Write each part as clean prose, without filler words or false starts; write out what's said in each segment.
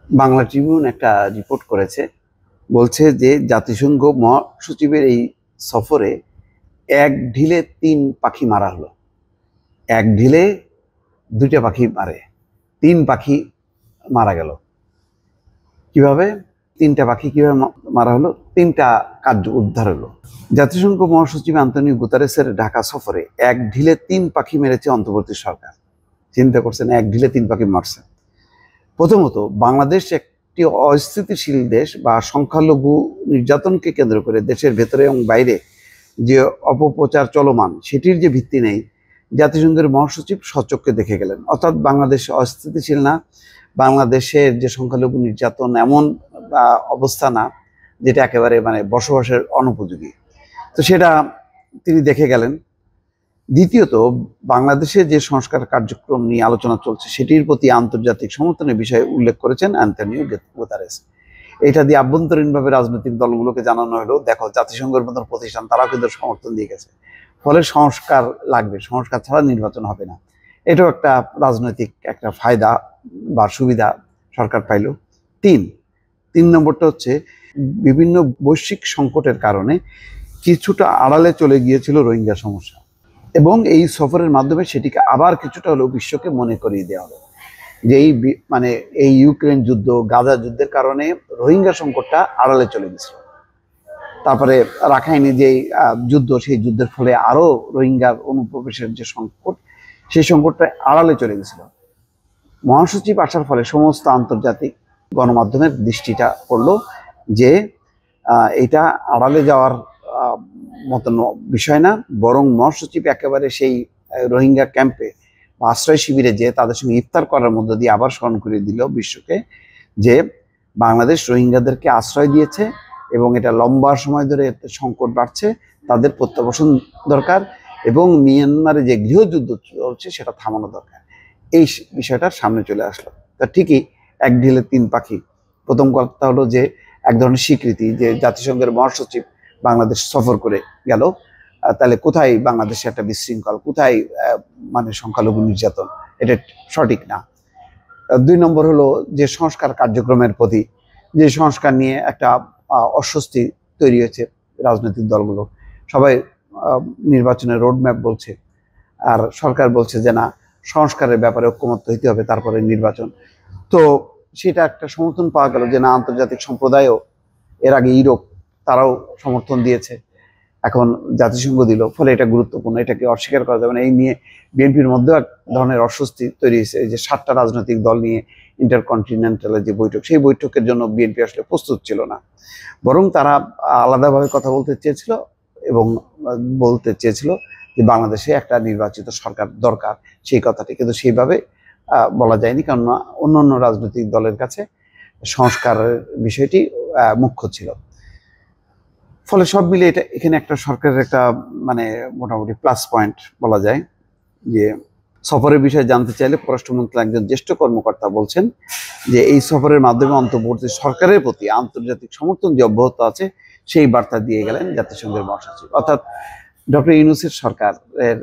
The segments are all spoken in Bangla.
বাংলা ট্রিবিউন একটা রিপোর্ট করেছে, বলছে যে জাতিসংঘ মহাসচিবের এই সফরে এক ঢিলে ৩ পাখি মারা হলো। এক ঢিলে ২টা পাখি মারে, ৩ পাখি মারা গেল। কিভাবে ৩টা পাখি কিভাবে মারা হলো? ৩টা কার্য উদ্ধার হলো। জাতিসংঘ মহাসচিব আন্তোনিও গুতারেসের ঢাকা সফরে এক ঢিলে ৩ পাখি মেরেছে অন্তর্বর্তী সরকার। চিন্তা করছেন, এক ঢিলে ৩ পাখি মারছে। প্রথমত, বাংলাদেশ একটি অস্থিতিশীল দেশ বা সংখ্যালঘু নির্যাতনকে কেন্দ্র করে দেশের ভেতরে এবং বাইরে যে অপপ্রচার চলমান, সেটির যে ভিত্তি নেই, জাতিসংঘের মহাসচিব স্বচক্ষে দেখে গেলেন। অর্থাৎ বাংলাদেশ অস্থিতিশীল না, বাংলাদেশের যে সংখ্যালঘু নির্যাতন এমন অবস্থা না যেটা একেবারে বসবাসের অনুপযোগী। তো সেটা তিনি দেখে গেলেন। দ্বিতীয়ত, বাংলাদেশে যে সংস্কার কার্যক্রম নিয়ে আলোচনা চলছে সেটির প্রতি আন্তর্জাতিক সমর্থনের বিষয়ে উল্লেখ করেছেন আন্তোনিও গুতারেস। এটা দিয়ে আভ্যন্তরীণভাবে রাজনৈতিক দলগুলোকে জানানো হলো, দেখো জাতিসংঘের মতন প্রতিষ্ঠান তারাও কিন্তু সমর্থন দিয়ে গেছে, ফলে সংস্কার লাগবে, সংস্কার ছাড়া নির্বাচন হবে না। এটাও একটা রাজনৈতিক একটা ফায়দা বা সুবিধা সরকার পাইল। তিন নম্বরটা হচ্ছে, বিভিন্ন বৈশ্বিক সংকটের কারণে কিছুটা আড়ালে চলে গিয়েছিল রোহিঙ্গা সমস্যা, এবং এই সফরের মাধ্যমে সেটিকে আবার কিছুটা হলেও বিশ্বকে মনে করিয়ে দেওয়া হলো যে এই ইউক্রেন যুদ্ধ, গাজা যুদ্ধের কারণে রোহিঙ্গা সংকটটা আড়ালে চলে গেছিল। তারপরে রাখাইনে যে যুদ্ধ, সেই যুদ্ধের ফলে আরো রোহিঙ্গার অনুপ্রবেশের যে সংকট, সেই সংকটটা আড়ালে চলে গেছিল। মহাসচিব আসার ফলে সমস্ত আন্তর্জাতিক গণমাধ্যমের দৃষ্টিটা পড়লো যে এটা আড়ালে যাওয়ার মতন বিষয় না, বরং মহাসচিব একেবারে সেই রোহিঙ্গা ক্যাম্পে বা আশ্রয় শিবিরে যে তাদের সঙ্গে ইফতার করার মধ্য দিয়ে আবার স্মরণ করিয়ে দিল বিশ্বকে যে বাংলাদেশ রোহিঙ্গাদেরকে আশ্রয় দিয়েছে এবং এটা লম্বা সময় ধরে সংকট বাড়ছে, তাদের প্রত্যাবাসন দরকার, এবং মিয়ানমারে যে গৃহযুদ্ধ চলছে সেটা থামানো দরকার। এই বিষয়টার সামনে চলে আসলো। তা ঠিকই, এক ঢিলে ৩ পাখি। প্রথম কথা হলো যে এক ধরনের স্বীকৃতি যে জাতিসংঘের মহাসচিব বাংলাদেশ সফর করে গেল, তাহলে কোথায় বাংলাদেশে একটা বিশৃঙ্খল, কোথায় সংখ্যালঘু নির্যাতন, এটা সঠিক না। ২ নম্বর হলো যে সংস্কার কার্যক্রমের প্রতি যে সংস্কার নিয়ে একটা অস্বস্তি তৈরি হয়েছে রাজনৈতিক দলগুলো, সবাই নির্বাচনের রোডম্যাপ বলছে, আর সরকার বলছে যে না, সংস্কারের ব্যাপারে ঐক্যমত্য হইতে হবে তারপরে নির্বাচন। তো সেটা একটা সমর্থন পাওয়া গেল যে না, আন্তর্জাতিক সম্প্রদায়ও, এর আগে ইউরোপ, তারাও সমর্থন দিয়েছে, এখন জাতিসংঘ দিল, ফলে এটা গুরুত্বপূর্ণ, এটাকে অস্বীকার করা যাবে না। এই নিয়ে বিএনপির মধ্যেও এক ধরনের অস্বস্তি তৈরি হয়েছে। এই যে 7টা রাজনৈতিক দল নিয়ে ইন্টারকন্টিনেন্টালের যে বৈঠক, সেই বৈঠকের জন্য বিএনপি আসলে প্রস্তুত ছিল না, বরং তারা আলাদাভাবে কথা বলতে চেয়েছিল এবং বলতে চেয়েছিল যে বাংলাদেশে একটা নির্বাচিত সরকার দরকার, সেই কথাটি কিন্তু সেইভাবে বলা যায়নি, কারণ অন্যান্য রাজনৈতিক দলের কাছে সংস্কারের বিষয়টি মুখ্য ছিল। ফলে সব মিলে এটা এখানে একটা সরকারের একটা মোটামুটি প্লাস পয়েন্ট বলা যায়। যে সফরের বিষয়ে জানতে চাইলে পররাষ্ট্র মন্ত্রণালয়ের একজন জ্যেষ্ঠ কর্মকর্তা বলছেন যে এই সফরের মাধ্যমে অন্তর্বর্তী সরকারের প্রতি আন্তর্জাতিক সমর্থন যে অব্যাহত আছে সেই বার্তা দিয়ে গেলেন জাতিসংঘের মহাসচিব। অর্থাৎ ডক্টর ইউনূসের সরকারের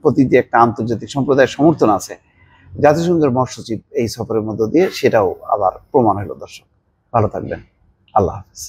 প্রতি যে একটা আন্তর্জাতিক সম্প্রদায়ের সমর্থন আছে, জাতিসংঘের মহাসচিব এই সফরের মধ্য দিয়ে সেটাও আবার প্রমাণ হলো। দর্শক ভালো থাকবেন, আল্লাহ হাফেজ।